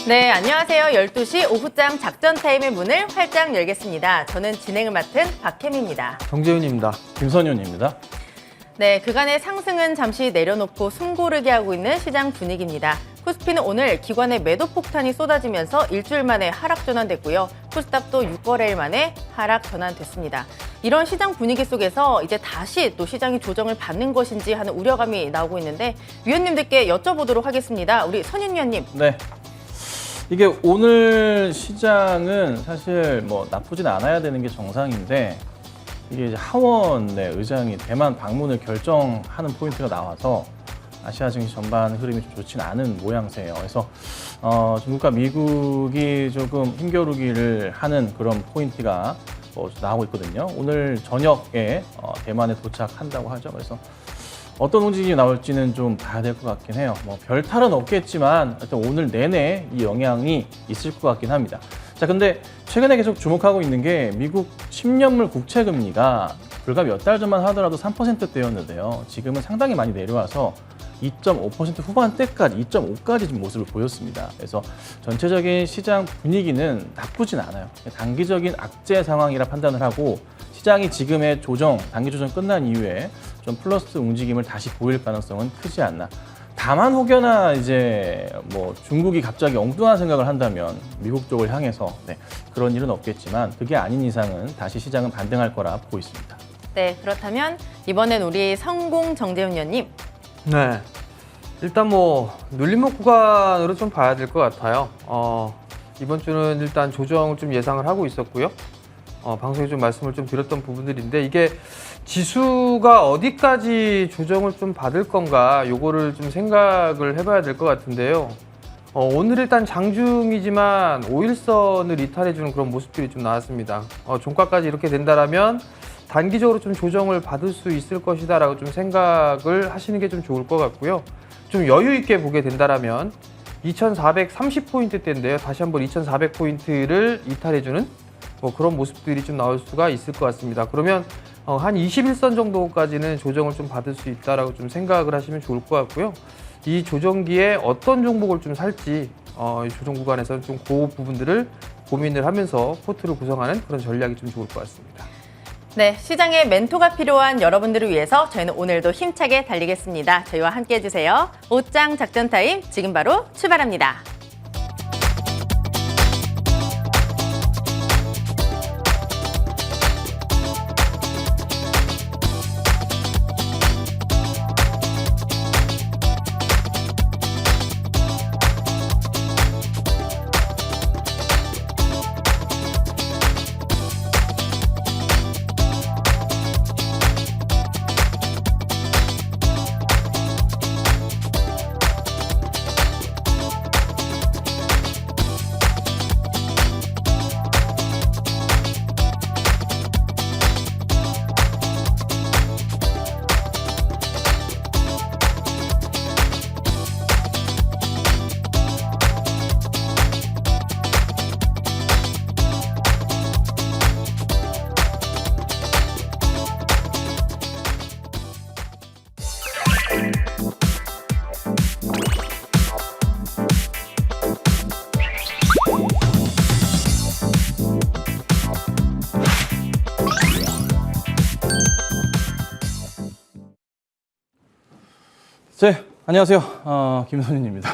네, 안녕하세요. 12시 오후장 작전 타임의 문을 활짝 열겠습니다. 저는 진행을 맡은 박혜미입니다. 정재윤입니다. 김선윤입니다. 네, 그간의 상승은 잠시 내려놓고 숨고르게 하고 있는 시장 분위기입니다. 코스피는 오늘 기관의 매도 폭탄이 쏟아지면서 일주일 만에 하락 전환됐고요. 코스닥도 6거래일 만에 하락 전환됐습니다. 이런 시장 분위기 속에서 이제 다시 또 시장이 조정을 받는 것인지 하는 우려감이 나오고 있는데 위원님들께 여쭤보도록 하겠습니다. 우리 선윤 위원님. 네. 이게 오늘 시장은 사실 뭐 나쁘진 않아야 되는 게 정상인데 이게 이제 하원의 의장이 대만 방문을 결정하는 포인트가 나와서 아시아 증시 전반 흐름이 좀 좋지는 않은 모양새예요. 그래서 중국과 미국이 조금 힘겨루기를 하는 그런 포인트가 나오고 있거든요. 오늘 저녁에 대만에 도착한다고 하죠. 그래서 어떤 움직임이 나올지는 좀 봐야 될 것 같긴 해요. 뭐 별탈은 없겠지만 일단 오늘 내내 이 영향이 있을 것 같긴 합니다. 자, 근데 최근에 계속 주목하고 있는 게 미국 10년물 국채 금리가 불과 몇 달 전만 하더라도 3%대였는데요. 지금은 상당히 많이 내려와서 2.5% 후반대까지, 2.5까지 좀 모습을 보였습니다. 그래서 전체적인 시장 분위기는 나쁘진 않아요. 단기적인 악재 상황이라 판단을 하고 시장이 지금의 조정, 단기 조정 끝난 이후에 좀 플러스 움직임을 다시 보일 가능성은 크지 않나. 다만 혹여나 이제 뭐 중국이 갑자기 엉뚱한 생각을 한다면 미국 쪽을 향해서 그런 일은 없겠지만 그게 아닌 이상은 다시 시장은 반등할 거라 보고 있습니다. 네, 그렇다면 이번엔 우리 성공 정재훈 위원님. 네. 일단 뭐 눌림목 구간으로 좀 봐야 될 것 같아요. 이번 주는 일단 조정을 좀 예상을 하고 있었고요. 방송에 좀 말씀을 좀 드렸던 부분들인데 이게 지수가 어디까지 조정을 좀 받을 건가 요거를 좀 생각을 해봐야 될 것 같은데요. 오늘 일단 장중이지만 5일선을 이탈해주는 그런 모습들이 좀 나왔습니다. 종가까지 이렇게 된다라면 단기적으로 좀 조정을 받을 수 있을 것이다라고 좀 생각을 하시는 게 좀 좋을 것 같고요. 좀 여유 있게 보게 된다라면 2,430포인트대인데요. 다시 한번 2,400포인트를 이탈해주는 뭐 그런 모습들이 좀 나올 수가 있을 것 같습니다. 그러면 한 21선 정도까지는 조정을 좀 받을 수 있다라고 좀 생각을 하시면 좋을 것 같고요. 이 조정기에 어떤 종목을 좀 살지 이 조정 구간에서 좀 그 부분들을 고민을 하면서 포트를 구성하는 그런 전략이 좀 좋을 것 같습니다. 네, 시장에 멘토가 필요한 여러분들을 위해서 저희는 오늘도 힘차게 달리겠습니다. 저희와 함께 해주세요. 옷장 작전 타임 지금 바로 출발합니다. 네, 안녕하세요. 김선윤입니다.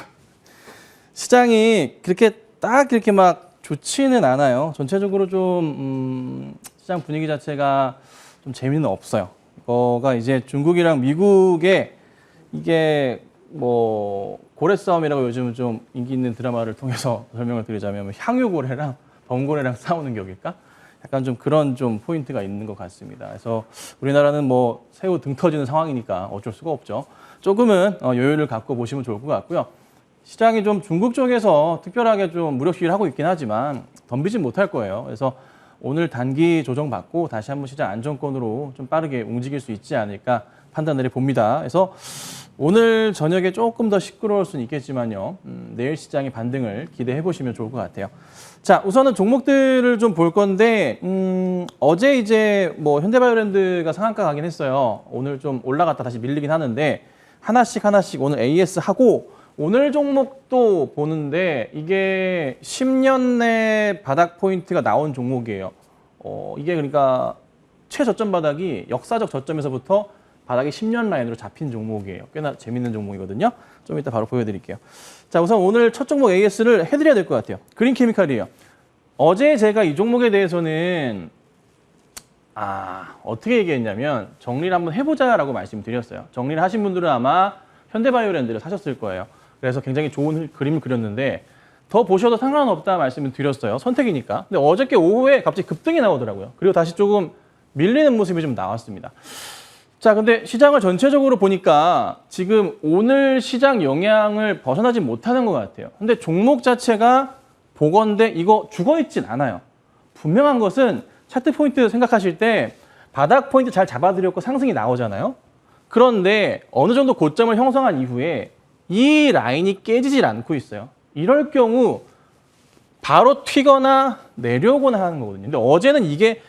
시장이 그렇게 막 좋지는 않아요. 전체적으로 좀 시장 분위기 자체가 좀 재미는 없어요. 이거가 이제 중국이랑 미국의 이게 뭐 고래 싸움이라고 요즘 좀 인기 있는 드라마를 통해서 설명을 드리자면 향유고래랑 범고래랑 싸우는 격일까? 약간 좀 그런 좀 포인트가 있는 것 같습니다. 그래서 우리나라는 뭐 새우 등 터지는 상황이니까 어쩔 수가 없죠. 조금은 여유를 갖고 보시면 좋을 것 같고요. 시장이 좀 중국 쪽에서 특별하게 좀 무력 시위를 하고 있긴 하지만 덤비진 못할 거예요. 그래서 오늘 단기 조정받고 다시 한번 시장 안정권으로 좀 빠르게 움직일 수 있지 않을까 판단을 해봅니다. 그래서 오늘 저녁에 조금 더 시끄러울 수는 있겠지만요. 내일 시장의 반등을 기대해 보시면 좋을 것 같아요. 자, 우선은 종목들을 좀 볼 건데 어제 이제 뭐 현대바이오랜드가 상한가 가긴 했어요. 오늘 좀 올라갔다 다시 밀리긴 하는데 하나씩 오늘 AS 하고 오늘 종목도 보는데 이게 10년 내 바닥 포인트가 나온 종목이에요. 이게 그러니까 최저점 바닥이 역사적 저점에서부터 바닥이 10년 라인으로 잡힌 종목이에요. 꽤나 재밌는 종목이거든요. 좀 이따 바로 보여드릴게요. 자, 우선 오늘 첫 종목 AS를 해드려야 될 것 같아요. 그린케미칼이에요. 어제 제가 이 종목에 대해서는 어떻게 얘기했냐면 정리를 한번 해보자라고 말씀드렸어요. 정리를 하신 분들은 아마 현대바이오랜드를 사셨을 거예요. 그래서 굉장히 좋은 그림을 그렸는데 더 보셔도 상관없다 말씀을 드렸어요. 선택이니까. 근데 어저께 오후에 갑자기 급등이 나오더라고요. 그리고 다시 조금 밀리는 모습이 좀 나왔습니다. 자, 근데 시장을 전체적으로 보니까 지금 오늘 시장 영향을 벗어나지 못하는 것 같아요. 근데 종목 자체가 보건대 이거 죽어있진 않아요. 분명한 것은 차트 포인트 생각하실 때 바닥 포인트 잘 잡아드렸고 상승이 나오잖아요. 그런데 어느 정도 고점을 형성한 이후에 이 라인이 깨지질 않고 있어요. 이럴 경우 바로 튀거나 내려오거나 하는 거거든요. 근데 어제는 이게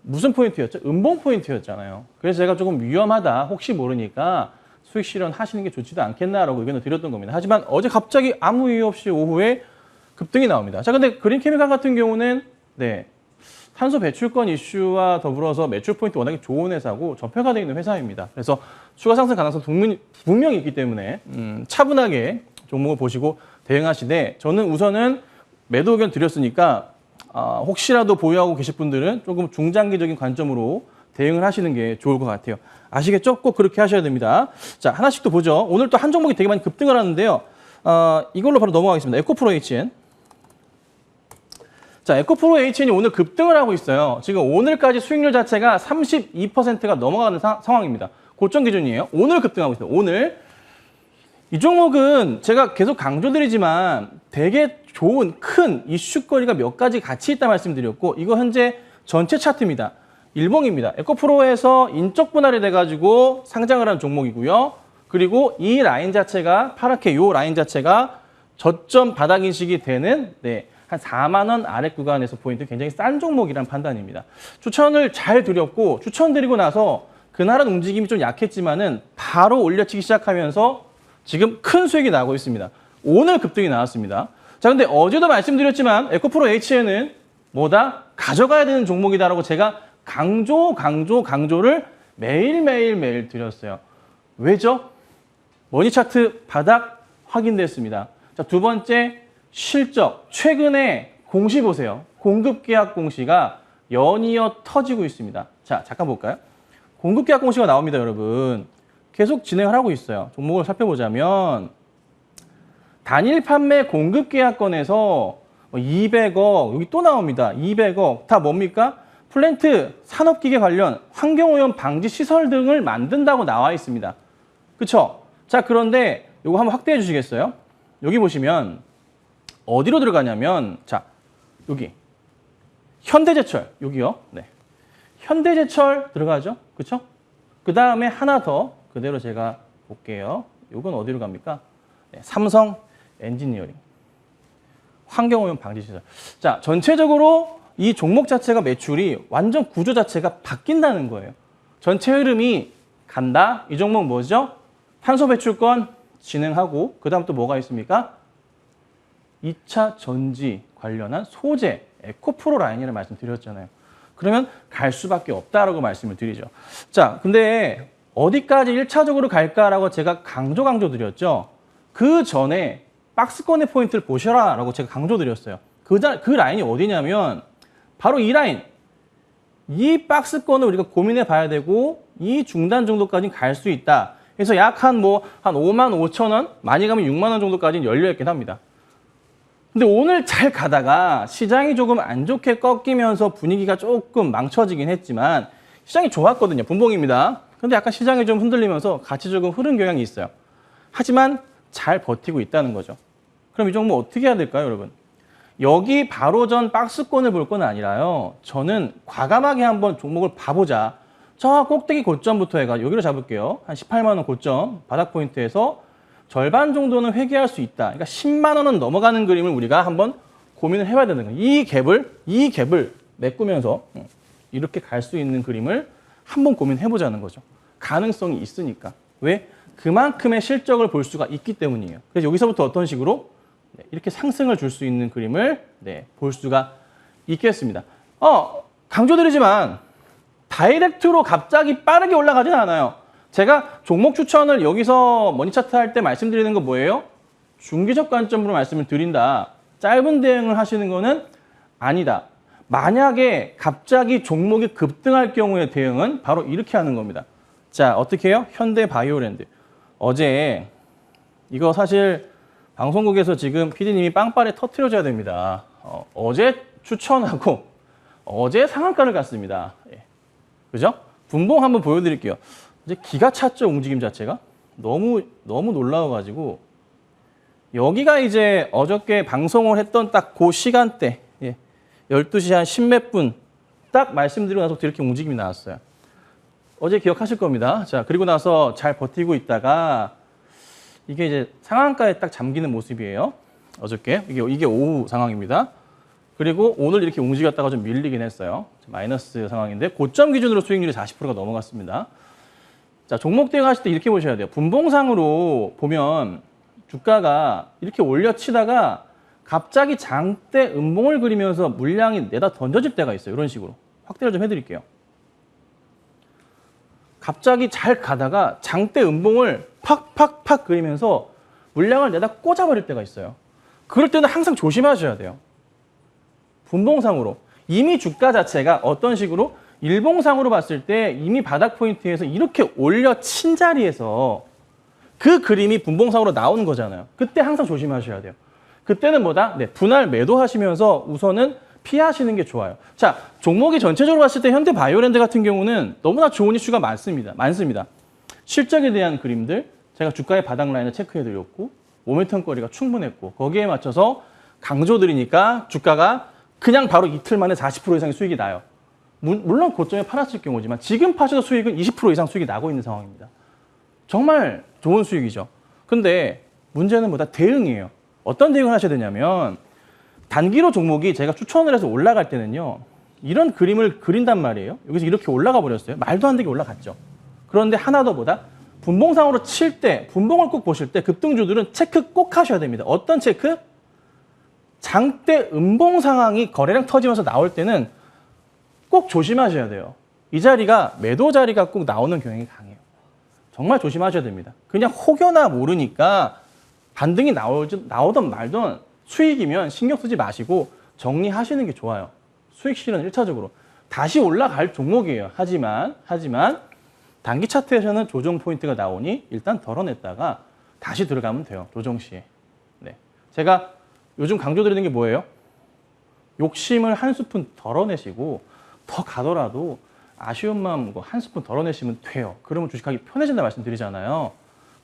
무슨 포인트였죠? 음봉 포인트였잖아요. 그래서 제가 조금 위험하다, 혹시 모르니까 수익 실현하시는 게 좋지도 않겠나라고 의견을 드렸던 겁니다. 하지만 어제 갑자기 아무 이유 없이 오후에 급등이 나옵니다. 자, 근데 그린케미칼 같은 경우는 탄소 배출권 이슈와 더불어서 매출 포인트 워낙에 좋은 회사고 전폐가 되어 있는 회사입니다. 그래서 추가 상승 가능성 분명히 있기 때문에 차분하게 종목을 보시고 대응하시되 저는 우선은 매도 의견 드렸으니까 혹시라도 보유하고 계실 분들은 조금 중장기적인 관점으로 대응을 하시는 게 좋을 것 같아요. 아시겠죠? 꼭 그렇게 하셔야 됩니다. 자, 하나씩 또 보죠. 오늘 또 한 종목이 되게 많이 급등을 하는데요. 이걸로 바로 넘어가겠습니다. 에코프로 HN. 자, 에코프로 HN이 오늘 급등을 하고 있어요. 지금 오늘까지 수익률 자체가 32%가 넘어가는 상황입니다. 고점 기준이에요. 오늘 급등하고 있어요. 오늘. 이 종목은 제가 계속 강조드리지만 되게 좋은 큰 이슈거리가 몇 가지 같이 있다 말씀드렸고 이거 현재 전체 차트입니다. 일봉입니다. 에코프로에서 인적 분할이 돼가지고 상장을 한 종목이고요. 그리고 이 라인 자체가 파랗게 요 라인 자체가 저점 바닥 인식이 되는 한 4만 원 아래 구간에서 포인트 굉장히 싼 종목이라는 판단입니다. 추천을 잘 드렸고 추천드리고 나서 그날은 움직임이 좀 약했지만은 바로 올려치기 시작하면서 지금 큰 수익이 나고 있습니다. 오늘 급등이 나왔습니다. 자, 근데 어제도 말씀드렸지만 에코프로 HN은 뭐다? 가져가야 되는 종목이다라고 제가 강조를 매일 드렸어요. 왜죠? 머니 차트 바닥 확인됐습니다. 자, 두 번째 실적. 최근에 공시 보세요. 공급 계약 공시가 연이어 터지고 있습니다. 자, 잠깐 볼까요? 공급 계약 공시가 나옵니다, 여러분. 계속 진행을 하고 있어요. 종목을 살펴보자면 단일 판매 공급 계약건에서 200억, 여기 또 나옵니다. 200억. 다 뭡니까? 플랜트, 산업기계 관련 환경오염 방지 시설 등을 만든다고 나와 있습니다. 그쵸? 자, 그런데 이거 한번 확대해 주시겠어요? 여기 보시면 어디로 들어가냐면, 자, 여기. 현대제철, 여기요. 네. 현대제철 들어가죠? 그쵸? 그 다음에 하나 더 그대로 제가 볼게요. 이건 어디로 갑니까? 네, 삼성 엔지니어링. 환경오염 방지시설. 자, 전체적으로 이 종목 자체가 매출이 완전 구조 자체가 바뀐다는 거예요. 전체 흐름이 간다. 이 종목 뭐죠? 탄소 배출권 진행하고 그 다음 또 뭐가 있습니까? 2차 전지 관련한 소재, 에코프로 라인이라는 말씀 드렸잖아요. 그러면 갈 수밖에 없다라고 말씀을 드리죠. 자, 근데 어디까지 1차적으로 갈까라고 제가 강조 드렸죠. 그 전에 박스권의 포인트를 보셔라라고 제가 강조 드렸어요. 그 라인이 어디냐면 바로 이 라인. 이 박스권을 우리가 고민해 봐야 되고 이 중단 정도까지 갈 수 있다. 그래서 약 한 5만 5천 원, 많이 가면 6만 원 정도까지는 열려 있긴 합니다. 근데 오늘 잘 가다가 시장이 조금 안 좋게 꺾이면서 분위기가 조금 망쳐지긴 했지만 시장이 좋았거든요. 분봉입니다. 근데 약간 시장이 좀 흔들리면서 같이 조금 흐름 경향이 있어요. 하지만 잘 버티고 있다는 거죠. 그럼 이 종목 어떻게 해야 될까요, 여러분? 여기 바로 전 박스권을 볼 건 아니라요. 저는 과감하게 한번 종목을 봐보자. 저 꼭대기 고점부터 해가지고 여기로 잡을게요. 한 18만 원 고점 바닥 포인트에서 절반 정도는 회귀할 수 있다. 그러니까 10만 원은 넘어가는 그림을 우리가 한번 고민을 해봐야 되는 거예요. 이 갭을 메꾸면서 이렇게 갈 수 있는 그림을 한번 고민해보자는 거죠. 가능성이 있으니까. 왜? 그만큼의 실적을 볼 수가 있기 때문이에요. 그래서 여기서부터 어떤 식으로 네, 이렇게 상승을 줄 수 있는 그림을 네, 볼 수가 있겠습니다. 강조드리지만 다이렉트로 갑자기 빠르게 올라가진 않아요. 제가 종목 추천을 여기서 머니차트 할 때 말씀드리는 거 뭐예요? 중기적 관점으로 말씀을 드린다. 짧은 대응을 하시는 거는 아니다. 만약에 갑자기 종목이 급등할 경우의 대응은 바로 이렇게 하는 겁니다. 자, 어떻게 해요? 현대바이오랜드. 어제 이거 사실 방송국에서 지금 PD님이 빵빠레 터트려줘야 됩니다. 어제 추천하고 어제 상한가를 갔습니다. 예. 그죠? 분봉 한번 보여드릴게요. 이제 기가 찼죠, 움직임 자체가. 너무 놀라워가지고 여기가 이제 어저께 방송을 했던 딱 그 시간대, 예. 12시 한 10몇 분 딱 말씀드리고 나서부터 이렇게 움직임이 나왔어요. 어제 기억하실 겁니다. 자, 그리고 나서 잘 버티고 있다가 이게 이제 상한가에 딱 잠기는 모습이에요. 어저께. 이게 오후 상황입니다. 그리고 오늘 이렇게 움직였다가 좀 밀리긴 했어요. 마이너스 상황인데 고점 기준으로 수익률이 40%가 넘어갔습니다. 자, 종목 대응하실 때 이렇게 보셔야 돼요. 분봉상으로 보면 주가가 이렇게 올려치다가 갑자기 장대 음봉을 그리면서 물량이 내다 던져질 때가 있어요. 이런 식으로. 확대를 좀 해드릴게요. 갑자기 잘 가다가 장대 음봉을 팍팍팍 그리면서 물량을 내다 꽂아버릴 때가 있어요. 그럴 때는 항상 조심하셔야 돼요. 분봉상으로. 이미 주가 자체가 어떤 식으로 일봉상으로 봤을 때 이미 바닥 포인트에서 이렇게 올려친 자리에서 그 그림이 분봉상으로 나오는 거잖아요. 그때 항상 조심하셔야 돼요. 그때는 뭐다? 네, 분할 매도하시면서 우선은 피하시는 게 좋아요. 자, 종목이 전체적으로 봤을 때 현대바이오랜드 같은 경우는 너무나 좋은 이슈가 많습니다. 실적에 대한 그림들, 제가 주가의 바닥 라인을 체크해드렸고 모멘텀 거리가 충분했고 거기에 맞춰서 강조드리니까 주가가 그냥 바로 이틀 만에 40% 이상의 수익이 나요. 물론 고점에 팔았을 경우지만 지금 파셔도 수익은 20% 이상 수익이 나고 있는 상황입니다. 정말 좋은 수익이죠. 근데 문제는 뭐다? 대응이에요. 어떤 대응을 하셔야 되냐면 단기로 종목이 제가 추천을 해서 올라갈 때는요. 이런 그림을 그린단 말이에요. 여기서 이렇게 올라가 버렸어요. 말도 안 되게 올라갔죠. 그런데 하나 더 보다 분봉상으로 칠 때, 분봉을 꼭 보실 때 급등주들은 체크 꼭 하셔야 됩니다. 어떤 체크? 장대 음봉 상황이 거래량 터지면서 나올 때는 꼭 조심하셔야 돼요. 이 자리가 매도 자리가 꼭 나오는 경향이 강해요. 정말 조심하셔야 됩니다. 그냥 혹여나 모르니까 반등이 나오든 말든 수익이면 신경 쓰지 마시고 정리하시는 게 좋아요. 수익 실현 1차적으로. 다시 올라갈 종목이에요. 하지만 단기 차트에서는 조정 포인트가 나오니 일단 덜어냈다가 다시 들어가면 돼요. 조정 시에. 네. 제가 요즘 강조드리는 게 뭐예요? 욕심을 한 스푼 덜어내시고 더 가더라도 아쉬운 마음 한 스푼 덜어내시면 돼요. 그러면 주식하기 편해진다 말씀드리잖아요.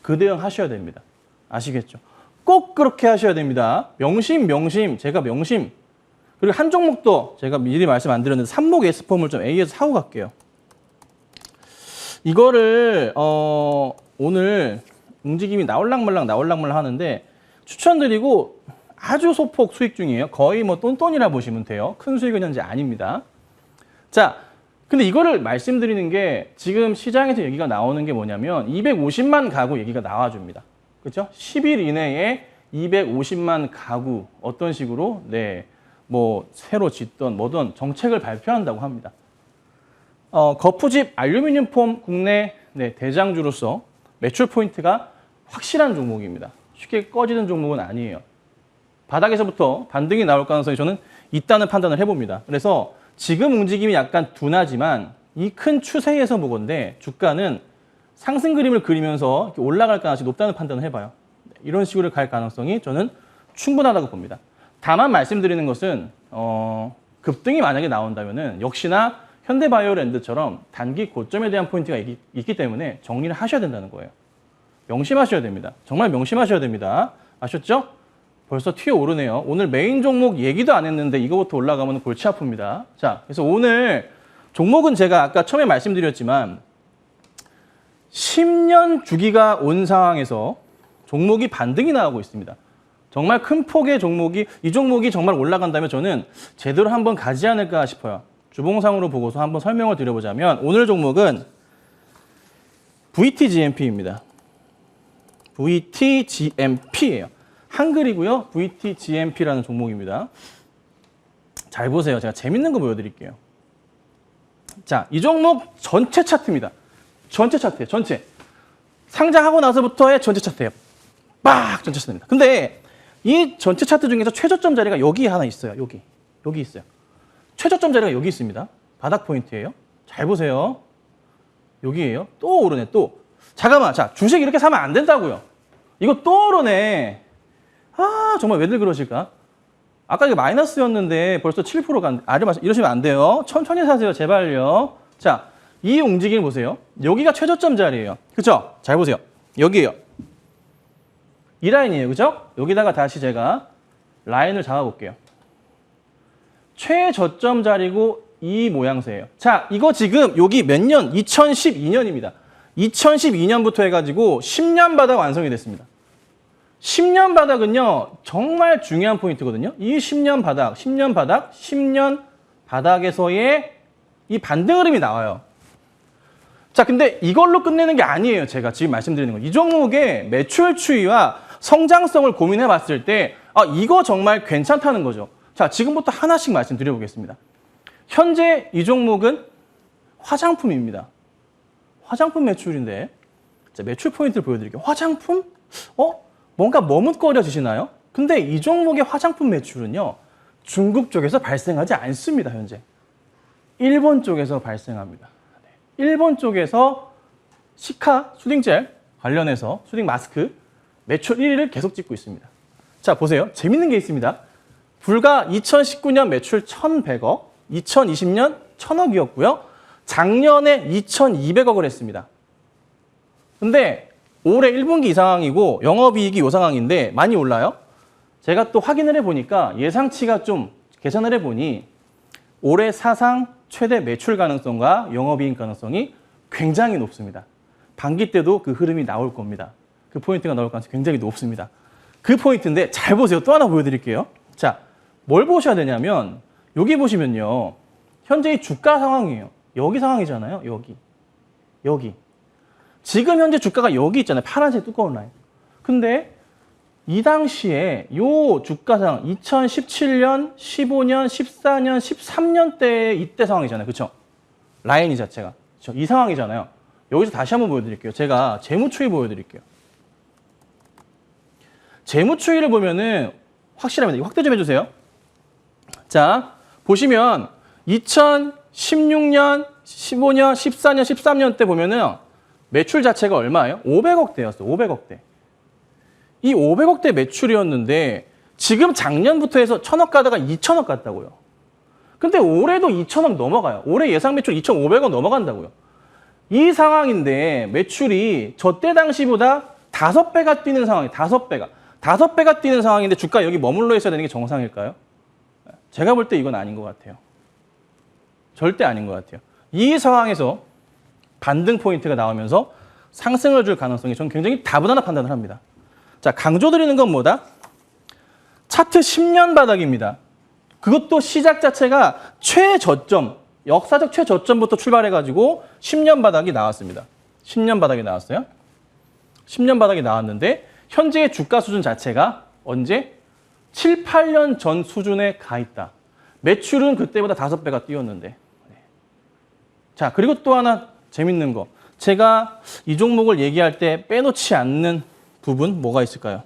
그 대응 하셔야 됩니다. 아시겠죠? 꼭 그렇게 하셔야 됩니다. 명심. 제가 명심. 그리고 한 종목도 제가 미리 말씀 안 드렸는데 삼목 S폼을 좀 A에서 사고 갈게요. 이거를 오늘 움직임이 나올랑말랑 하는데 추천드리고 아주 소폭 수익 중이에요. 거의 뭐 똔똔이라 보시면 돼요. 큰 수익은 현재 아닙니다. 자, 근데 이거를 말씀드리는 게 지금 시장에서 얘기가 나오는 게 뭐냐면 250만 가구 얘기가 나와줍니다. 그렇죠? 10일 이내에 250만 가구 어떤 식으로 뭐 새로 짓던 뭐든 정책을 발표한다고 합니다. 거푸집 알루미늄 폼 국내 대장주로서 매출 포인트가 확실한 종목입니다. 쉽게 꺼지는 종목은 아니에요. 바닥에서부터 반등이 나올 가능성이 저는 있다는 판단을 해봅니다. 그래서 지금 움직임이 약간 둔하지만 이 큰 추세에서 보건대 주가는 상승 그림을 그리면서 이렇게 올라갈 가능성이 높다는 판단을 해봐요. 이런 식으로 갈 가능성이 저는 충분하다고 봅니다. 다만 말씀드리는 것은 급등이 만약에 나온다면은 역시나 현대바이오랜드처럼 단기 고점에 대한 포인트가 있기 때문에 정리를 하셔야 된다는 거예요. 명심하셔야 됩니다. 정말 명심하셔야 됩니다. 아셨죠? 벌써 튀어오르네요. 오늘 메인 종목 얘기도 안 했는데 이거부터 올라가면 골치 아픕니다. 자, 그래서 오늘 종목은 제가 아까 처음에 말씀드렸지만 10년 주기가 온 상황에서 종목이 반등이 나오고 있습니다. 정말 큰 폭의 종목이 이 종목이 정말 올라간다면 저는 제대로 한번 가지 않을까 싶어요. 주봉상으로 보고서 한번 설명을 드려보자면 오늘 종목은 VTGMP입니다. VTGMP예요. 한글이고요. VTGMP라는 종목입니다. 잘 보세요. 제가 재밌는 거 보여드릴게요. 자, 이 종목 전체 차트입니다. 전체 차트예요. 전체. 상장하고 나서부터의 전체 차트예요. 빡! 전체 차트입니다. 근데 이 전체 차트 중에서 최저점 자리가 여기 하나 있어요. 여기 있어요. 최저점 자리가 여기 있습니다. 바닥 포인트예요. 잘 보세요. 여기에요. 또 오르네, 또. 잠깐만, 자, 주식 이렇게 사면 안 된다고요. 이거 또 오르네. 아, 정말 왜들 그러실까? 아까 이게 마이너스였는데 벌써 7%가 이러시면 안 돼요. 천천히 사세요, 제발요. 자, 이 움직임을 보세요. 여기가 최저점 자리예요. 그쵸? 잘 보세요. 여기에요. 이 라인이에요. 그죠? 여기다가 다시 제가 라인을 잡아볼게요. 최저점 자리고 이 모양새예요. 자, 이거 지금 여기 몇 년? 2012년입니다. 2012년부터 해가지고 10년 바닥 완성이 됐습니다. 10년 바닥은요, 정말 중요한 포인트거든요. 이 10년 바닥에서의 이 반등 흐름이 나와요. 자, 근데 이걸로 끝내는 게 아니에요. 제가 지금 말씀드리는 거. 이 종목의 매출 추이와 성장성을 고민해 봤을 때, 아, 이거 정말 괜찮다는 거죠. 자, 지금부터 하나씩 말씀드려보겠습니다. 현재 이 종목은 화장품입니다. 화장품 매출인데, 자, 매출 포인트를 보여드릴게요. 화장품? 뭔가 머뭇거려지시나요? 근데 이 종목의 화장품 매출은요, 중국 쪽에서 발생하지 않습니다, 현재. 일본 쪽에서 발생합니다. 일본 쪽에서 시카, 수딩젤 관련해서 수딩 마스크 매출 1위를 계속 찍고 있습니다. 자, 보세요. 재밌는 게 있습니다. 불과 2019년 매출 1,100억, 2020년 1,000억이었고요. 작년에 2,200억을 했습니다. 근데 올해 1분기 이 상황이고 영업이익이 이 상황인데 많이 올라요. 제가 또 확인을 해보니까 예상치가 좀 계산을 해보니 올해 사상 최대 매출 가능성과 영업이익 가능성이 굉장히 높습니다. 반기 때도 그 흐름이 나올 겁니다. 그 포인트가 나올 가능성이 굉장히 높습니다. 그 포인트인데 잘 보세요. 또 하나 보여드릴게요. 자, 뭘 보셔야 되냐면 여기 보시면요. 현재의 주가 상황이에요. 여기 상황이잖아요. 여기. 지금 현재 주가가 여기 있잖아요. 파란색 두꺼운 라인. 근데 이 당시에 요 주가 상황 2017년, 15년, 14년, 13년 때 이때 상황이잖아요. 그렇죠? 라인이 자체가. 그렇죠? 이 상황이잖아요. 여기서 다시 한번 보여드릴게요. 제가 재무추이 보여드릴게요. 재무추이를 보면은 확실합니다. 확대 좀 해주세요. 자, 보시면 2016년, 15년, 14년, 13년 때 보면은 매출 자체가 얼마예요? 500억대였어요. 500억대. 이 500억대 매출이었는데 지금 작년부터 해서 1,000억 가다가 2,000억 갔다고요. 근데 올해도 2,000억 넘어가요. 올해 예상 매출 2,500억 넘어간다고요. 이 상황인데 매출이 저때 당시보다 5배가 뛰는 상황이에요. 5배가. 5배가 뛰는 상황인데 주가 여기 머물러 있어야 되는 게 정상일까요? 제가 볼 때 이건 아닌 것 같아요. 절대 아닌 것 같아요. 이 상황에서 반등 포인트가 나오면서 상승을 줄 가능성이 저는 굉장히 다분한 판단을 합니다. 자, 강조드리는 건 뭐다? 차트 10년 바닥입니다. 그것도 시작 자체가 최저점, 역사적 최저점부터 출발해가지고 10년 바닥이 나왔습니다. 10년 바닥이 나왔어요. 10년 바닥이 나왔는데 현재의 주가 수준 자체가 언제? 7, 8년 전 수준에 가 있다. 매출은 그때보다 5배가 뛰었는데. 자, 그리고 또 하나 재밌는 거. 제가 이 종목을 얘기할 때 빼놓지 않는 부분 뭐가 있을까요?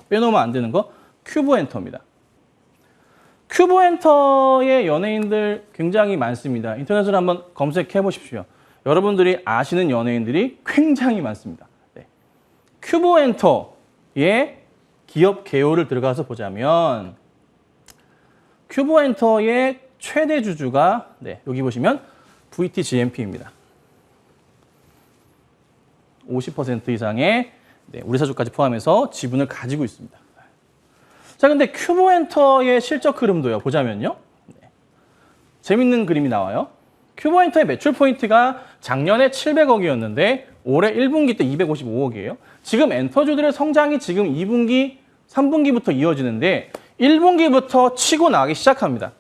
빼놓으면 안 되는 거 큐브엔터입니다. 큐브엔터의 연예인들 굉장히 많습니다. 인터넷으로 한번 검색해 보십시오. 여러분들이 아시는 연예인들이 굉장히 많습니다. 네. 큐브엔터의 기업 개요를 들어가서 보자면 큐브엔터의 최대 주주가 여기 보시면 VTGMP입니다. 50% 이상의 우리사주까지 포함해서 지분을 가지고 있습니다. 자, 근데 큐브엔터의 실적 흐름도요, 보자면요. 재밌는 그림이 나와요. 큐브엔터의 매출 포인트가 작년에 700억이었는데 올해 1분기 때 255억이에요. 지금 엔터주들의 성장이 지금 2분기, 3분기부터 이어지는데 1분기부터 치고 나가기 시작합니다.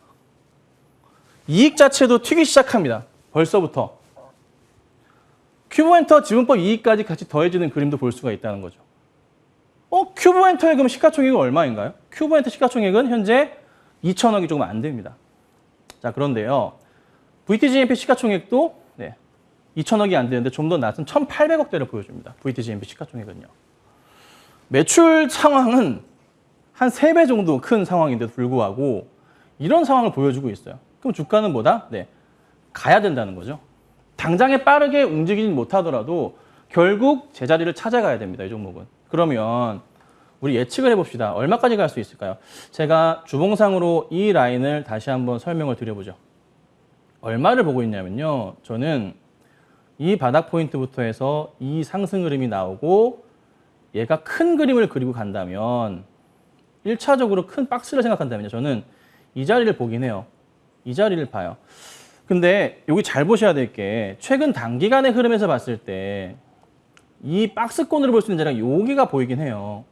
이익 자체도 튀기 시작합니다. 벌써부터. 큐브엔터 지분법 이익까지 같이 더해지는 그림도 볼 수가 있다는 거죠. 큐브엔터의 그럼 시가총액은 얼마인가요? 큐브엔터 시가총액은 현재 2천억이 조금 안 됩니다. 자, 그런데요. VTGMP 시가총액도 2천억이 안 되는데 좀 더 낮은 1,800억대를 보여줍니다. VTGMP 시가총액은요. 매출 상황은 한 3배 정도 큰 상황인데도 불구하고 이런 상황을 보여주고 있어요. 그럼 주가는 뭐다? 가야 된다는 거죠. 당장에 빠르게 움직이진 못하더라도 결국 제자리를 찾아가야 됩니다. 이 종목은. 그러면 우리 예측을 해봅시다. 얼마까지 갈 수 있을까요? 제가 주봉상으로 이 라인을 다시 한번 설명을 드려보죠. 얼마를 보고 있냐면요. 저는 이 바닥 포인트부터 해서 이 상승 흐름이 나오고 얘가 큰 그림을 그리고 간다면 1차적으로 큰 박스를 생각한다면요. 저는 이 자리를 보긴 해요. 이 자리를 봐요. 근데 여기 잘 보셔야 될 게 최근 단기간의 흐름에서 봤을 때 이 박스권으로 볼 수 있는 자리가 여기가 보이긴 해요.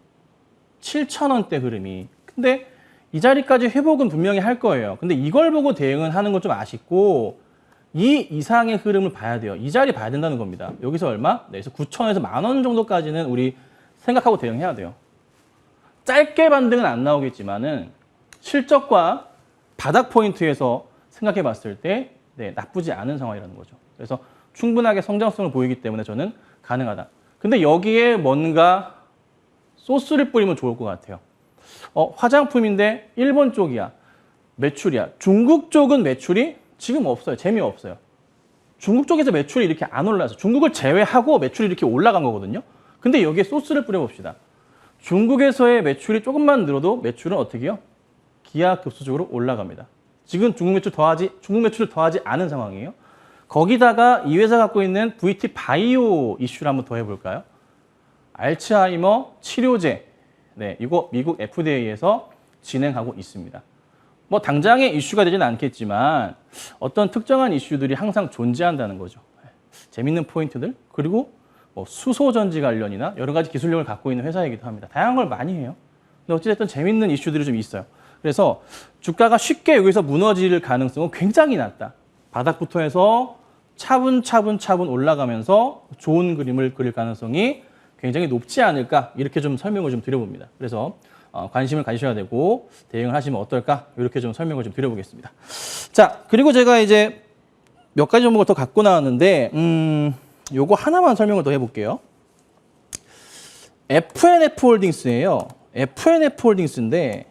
7,000원대 흐름이. 근데 이 자리까지 회복은 분명히 할 거예요. 근데 이걸 보고 대응은 하는 건 좀 아쉽고 이 이상의 흐름을 봐야 돼요. 이 자리 봐야 된다는 겁니다. 여기서 얼마? 그래서 9,000원에서 10,000원 정도까지는 우리 생각하고 대응해야 돼요. 짧게 반등은 안 나오겠지만은 실적과 바닥 포인트에서 생각해 봤을 때 나쁘지 않은 상황이라는 거죠. 그래서 충분하게 성장성을 보이기 때문에 저는 가능하다. 근데 여기에 뭔가 소스를 뿌리면 좋을 것 같아요. 화장품인데 일본 쪽이야. 매출이야. 중국 쪽은 매출이 지금 없어요. 재미없어요. 중국 쪽에서 매출이 이렇게 안 올라서 중국을 제외하고 매출이 이렇게 올라간 거거든요. 근데 여기에 소스를 뿌려봅시다. 중국에서의 매출이 조금만 늘어도 매출은 어떻게 해요? 기하급수적으로 올라갑니다. 지금 중국 매출을 더하지 않은 상황이에요. 거기다가 이 회사 갖고 있는 VT 바이오 이슈를 한번 더 해볼까요? 알츠하이머 치료제. 이거 미국 FDA에서 진행하고 있습니다. 뭐 당장의 이슈가 되지는 않겠지만 어떤 특정한 이슈들이 항상 존재한다는 거죠. 재밌는 포인트들, 그리고 뭐 수소전지 관련이나 여러 가지 기술력을 갖고 있는 회사이기도 합니다. 다양한 걸 많이 해요. 근데 어찌됐든 재밌는 이슈들이 좀 있어요. 그래서 주가가 쉽게 여기서 무너질 가능성은 굉장히 낮다. 바닥부터 해서 차분차분 올라가면서 좋은 그림을 그릴 가능성이 굉장히 높지 않을까, 이렇게 좀 설명을 좀 드려봅니다. 그래서 관심을 가지셔야 되고 대응을 하시면 어떨까, 이렇게 좀 설명을 좀 드려보겠습니다. 자, 그리고 제가 이제 몇 가지 종목을 더 갖고 나왔는데 요거 하나만 설명을 더 해볼게요. FNF 홀딩스예요. FNF 홀딩스인데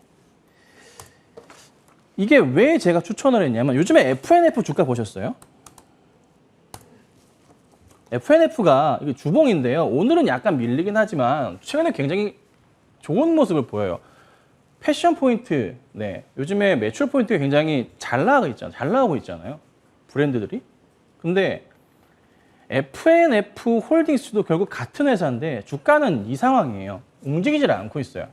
이게 왜 제가 추천을 했냐면 요즘에 FNF 주가 보셨어요? FNF가 이게 주봉인데요. 오늘은 약간 밀리긴 하지만 최근에 굉장히 좋은 모습을 보여요. 패션 포인트, 요즘에 매출 포인트가 굉장히 잘 나가고 있잖아요. 브랜드들이. 근데 FNF 홀딩스도 결국 같은 회사인데 주가는 이 상황이에요. 움직이질 않고 있어요.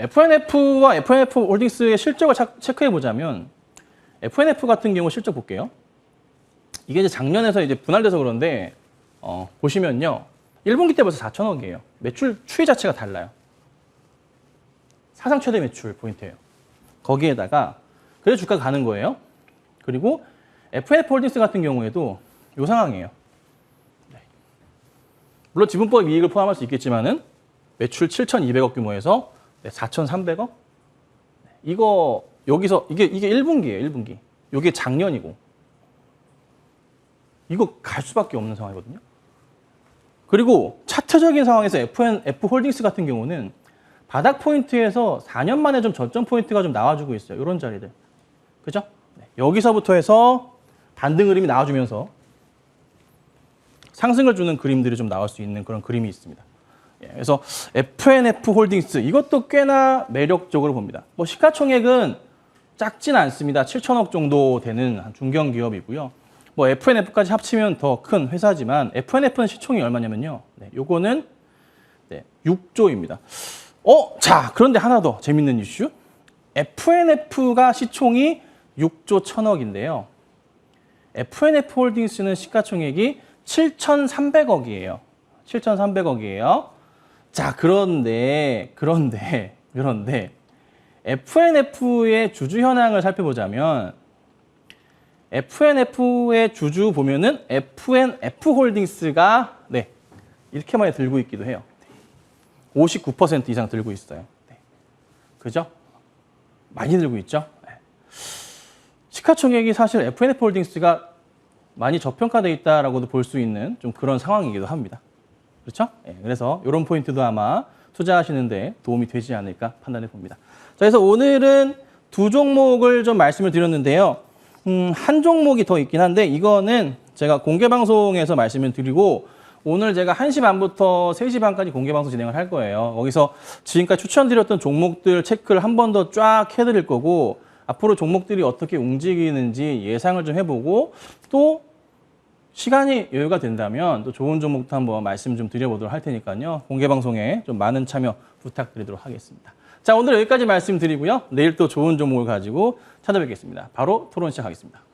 FNF와 FNF 홀딩스의 실적을 체크해 보자면 FNF 같은 경우 실적 볼게요. 이게 이제 작년에서 이제 분할돼서 그런데 보시면요. 1분기 때 벌써 4천억이에요. 매출 추이 자체가 달라요. 사상 최대 매출 포인트예요. 거기에다가 그래서 주가가 가는 거예요. 그리고 FNF 홀딩스 같은 경우에도 이 상황이에요. 물론 지분법 이익을 포함할 수 있겠지만은 매출 7,200억 규모에서 4,300억? 이거 여기서 이게 1분기예요, 1분기. 이게 작년이고. 이거 갈 수밖에 없는 상황이거든요. 그리고 차트적인 상황에서 FNF 홀딩스 같은 경우는 바닥 포인트에서 4년 만에 좀 저점 포인트가 좀 나와주고 있어요. 이런 자리들. 그죠? 여기서부터 해서 반등 흐름이 나와주면서 상승을 주는 그림들이 좀 나올 수 있는 그런 그림이 있습니다. 그래서 FNF 홀딩스 이것도 꽤나 매력적으로 봅니다. 뭐 시가총액은 작진 않습니다. 7천억 정도 되는 중견 기업이고요. 뭐 FNF까지 합치면 더 큰 회사지만 FNF는 시총이 얼마냐면요. 요거는 6조입니다. 자, 그런데 하나 더 재밌는 이슈. FNF가 시총이 6조 1천억인데요. FNF 홀딩스는 시가총액이 7,300억이에요. 7,300억이에요. 자, 그런데 FNF의 주주 현황을 살펴보자면 FNF의 주주 보면은 FNF 홀딩스가 이렇게 많이 들고 있기도 해요. 59% 이상 들고 있어요. 네. 그죠? 많이 들고 있죠? 네. 시가총액이 사실 FNF홀딩스가 많이 저평가되어 있다라고도 볼 수 있는 좀 그런 상황이기도 합니다. 그렇죠? 네. 그래서 이런 포인트도 아마 투자하시는데 도움이 되지 않을까 판단해 봅니다. 자, 그래서 오늘은 두 종목을 좀 말씀을 드렸는데요. 한 종목이 더 있긴 한데 이거는 제가 공개 방송에서 말씀을 드리고 오늘 제가 1시 반부터 3시 반까지 공개 방송 진행을 할 거예요. 거기서 지금까지 추천드렸던 종목들 체크를 한 번 더 쫙 해드릴 거고 앞으로 종목들이 어떻게 움직이는지 예상을 좀 해보고 또 시간이 여유가 된다면 또 좋은 종목도 한번 말씀 좀 드려보도록 할 테니까요. 공개 방송에 좀 많은 참여 부탁드리도록 하겠습니다. 자, 오늘 여기까지 말씀드리고요. 내일 또 좋은 종목을 가지고 찾아뵙겠습니다. 바로 토론 시작하겠습니다.